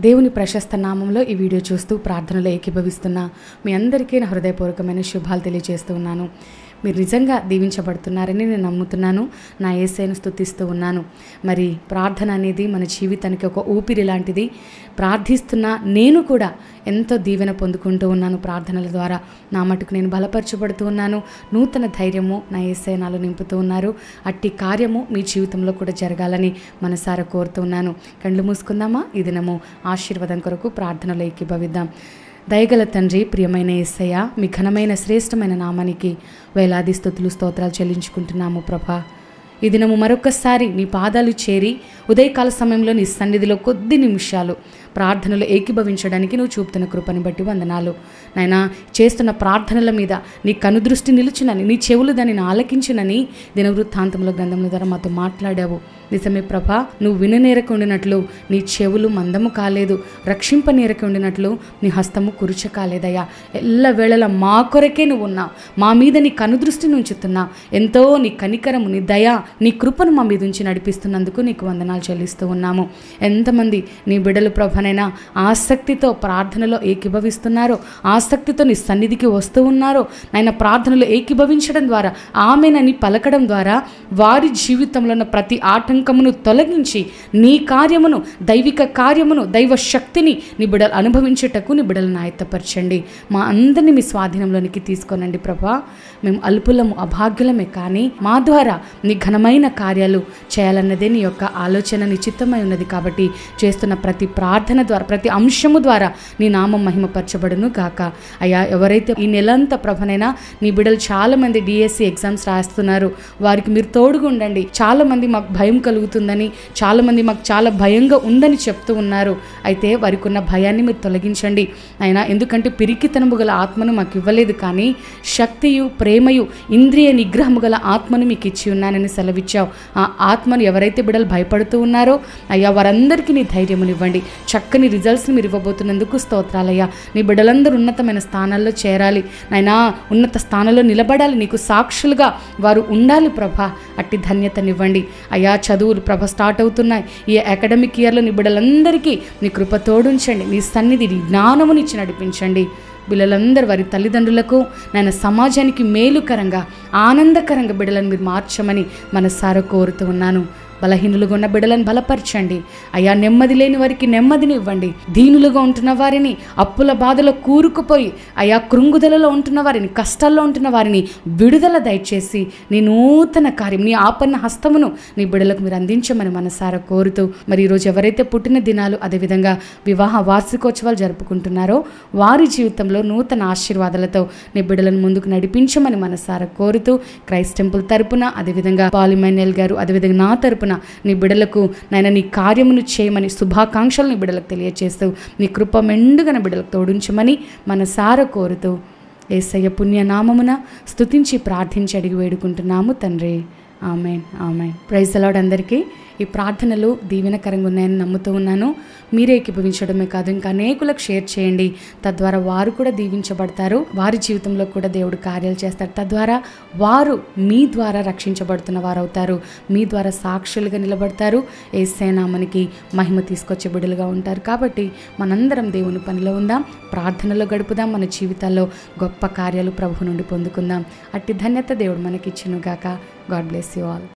దేవుని ప్రశస్త నామంలో ఈ వీడియో చూస్తూ ప్రార్థనలో ఏకీభవిస్తున్న మీ అందరికీ నా హృదయపూర్వకమైన శుభాలు తెలియజేస్తూ ఉన్నాను. మీరు నిజంగా దీవించబడుతున్నారని నేను నమ్ముతున్నాను. నా యేసయ్యను స్తుతిస్తూ ఉన్నాను. మరి ప్రార్థన అనేది మన జీవితానికి ఒక ఊపిరి లాంటిది. ప్రార్థిస్తున్నా నేను కూడా ఎంతో దీవెన పొందుకుంటూ ఉన్నాను. ప్రార్థనల ద్వారా నా మటుకు నేను బలపరచబడుతూ ఉన్నాను. నూతన ధైర్యము నా యేసయ్య నాలో నింపుతూ ఉన్నారు. అట్టి కార్యము మీ జీవితంలో కూడా జరగాలని మనసారా కోరుతూ ఉన్నాను. కళ్ళు మూసుకుందామా? ఈ దినము ఆశీర్వాదం కొరకు ప్రార్థనలో ఏకీభవిద్దాం. దయగల తండ్రి, ప్రియమైన యేసయ్య, మీ ఘనమైన శ్రేష్టమైన నామానికి వేలాది స్తుతులు స్తోత్రాలు చెల్లించుకుంటున్నాము ప్రభా. ఈ దినము మరొకసారి నీ పాదాలు చేరి ఉదయకాల సమయంలో నీ సన్నిధిలో కొద్ది నిమిషాలు ప్రార్థనలు ఏకీభవించడానికి నువ్వు చూపుతున్న కృపని బట్టి వందనాలు. నాయనా, చేస్తున్న ప్రార్థనల మీద నీ కనుదృష్టి నిలుచునని, నీ చెవులు దానిని ఆలకించునని దినవృత్తాంతంలో గ్రంథముల ద్వారా మాతో మాట్లాడావు. నిజమే ప్రభా, నువ్వు విననేరక ఉండినట్లు నీ చెవులు మందము కాలేదు, రక్షింపనేరక ఉండినట్లు నీ హస్తము కురుచ కాలేదయ్యా. ఎల్లవేళలా మా కొరకే నువ్వు ఉన్నావు, మా మీద నీ కనుదృష్టిని ఉంచుతున్నావు. ఎంతో నీ కనికరము, నీ దయ, నీ కృపను మా మీద ఉంచి నడిపిస్తున్నందుకు నీకు వందనాలు చెల్లిస్తూ ఉన్నాము. ఎంతమంది నీ బిడ్డలు ప్రభనైనా ఆసక్తితో ప్రార్థనలో ఏకీభవిస్తున్నారో, ఆసక్తితో నీ సన్నిధికి వస్తూ ఉన్నారో, నాయన ప్రార్థనలో ఏకీభవించడం ద్వారా, ఆమెనని పలకడం ద్వారా వారి జీవితంలో ఉన్న ప్రతి ఆటంకమును తొలగించి నీ కార్యమును, దైవిక కార్యమును, దైవ శక్తిని నీ బిడ్డలు అనుభవించేటకు నీ బిడ్డలను ఆయత్తపరచండి. మా అందరినీ మీ స్వాధీనంలోనికి తీసుకోనండి ప్రభా. మేము అల్పులము, అభాగ్యులమే, కానీ మా ద్వారా నీ ఘనమైన కార్యాలు చేయాలన్నదే నీ యొక్క ఆలోచన, నీ చిత్తమై ఉన్నది. కాబట్టి చేస్తున్న ప్రతి ప్రార్థన ద్వారా, ప్రతి అంశము ద్వారా నీ నామం మహిమపరచబడును గాక. అయ్యా, ఎవరైతే ఈ నెలంతా ప్రభనైనా నీ బిడ్డలు చాలామంది డిఎస్సి ఎగ్జామ్స్ రాస్తున్నారు, వారికి మీరు తోడుగా ఉండండి. చాలామంది మాకు భయం కలుగుతుందని, చాలామంది మాకు చాలా భయంగా ఉందని చెప్తూ ఉన్నారు. అయితే వారికి ఉన్న భయాన్ని మీరు తొలగించండి అయినా. ఎందుకంటే పిరికితనము గల ఆత్మను మాకు ఇవ్వలేదు, కానీ శక్తియు, ప్రేమయు, ఇంద్రియ నిగ్రహము గల ఆత్మను మీకు ఇచ్చి ఉన్నానని సెలవిచ్చావు. ఆ ఆత్మను ఎవరైతే బిడ్డలు భయపడుతూ ఉన్నారో అయ్యా, వారందరికీ నీ ధైర్యమునివ్వండి. చక్కని రిజల్ట్స్ని మీరు ఇవ్వబోతున్నందుకు స్తోత్రాలయ్యా. నీ బిడ్డలందరూ ఉన్నతమైన స్థానాల్లో చేరాలి నాయనా, ఉన్నత స్థానంలో నిలబడాలి, నీకు సాక్షులుగా వారు ఉండాలి ప్రభా. అట్టి ధన్యతనివ్వండి అయ్యా. చదువులు ప్రభ స్టార్ట్ అవుతున్నాయి. ఈ అకాడమిక్ ఇయర్లో నీ బిడ్డలందరికీ నీ కృప తోడుంచండి, నీ సన్నిధి, నీ జ్ఞానమునిచ్చి నడిపించండి. బిడ్డలందరూ వారి తల్లిదండ్రులకు, నాయన సమాజానికి మేలుకరంగా, ఆనందకరంగా బిడ్డలను మీరు మార్చమని మనసారా కోరుతూ ఉన్నాను. బలహీనులుగా ఉన్న బిడ్డలను బలపరచండి అయ్యా. నెమ్మది లేని వారికి నెమ్మదిని ఇవ్వండి. దీనులుగా ఉంటున్న వారిని, అప్పుల బాధలో కూరుకుపోయి అయ్యా కృంగుదలలో ఉంటున్న వారిని, కష్టాల్లో ఉంటున్న వారిని విడుదల దయచేసి నీ నూతన కార్యం, నీ ఆపన్న హస్తమును నీ బిడ్డలకు మీరు అందించమని మనసారా కోరుతూ, మరి ఈరోజు ఎవరైతే పుట్టిన దినాలు, అదేవిధంగా వివాహ వార్షికోత్సవాలు జరుపుకుంటున్నారో వారి జీవితంలో నూతన ఆశీర్వాదాలతో నీ బిడ్డలను ముందుకు నడిపించమని మనసారా కోరుతూ, క్రైస్ట్ టెంపుల్ తరపున, అదేవిధంగా పాలిమైనల్ గారు, అదేవిధంగా నా తరపున నీ బిడ్డలకు నాయన నీ కార్యమును చేయమని శుభాకాంక్షలు నీ బిడ్డలకు తెలియజేస్తూ, నీ కృప మెండుగా నా బిడ్డలకు తోడించమని మనసారా కోరుతూ, యేసయ్య పుణ్యనామమున స్తుతించి ప్రార్థించి అడిగి వేడుకుంటున్నాము తండ్రి. Amen, amen. Praise the Lord. అందరికీ ఈ ప్రార్థనలు దీవెనకరంగా ఉన్నాయని నమ్ముతూ ఉన్నాను. మీరే ఏకీభవించడమే కాదు, ఇంకా అనేకులకు షేర్ చేయండి. తద్వారా వారు కూడా దీవించబడతారు, వారి జీవితంలో కూడా దేవుడు కార్యాలు చేస్తారు. తద్వారా వారు మీ ద్వారా రక్షించబడుతున్న వారు అవుతారు, మీ ద్వారా సాక్షులుగా నిలబడతారు, యేసయ్య నామానికి మహిమ తీసుకొచ్చే బిడ్డలుగా ఉంటారు. కాబట్టి మనందరం దేవుని పనిలో ఉందాం, ప్రార్థనలో గడుపుదాం, మన జీవితాల్లో గొప్ప కార్యాలు ప్రభు నుండి పొందుకుందాం. అట్టి ధన్యత దేవుడు మనకిచ్చును గాక. God bless you all.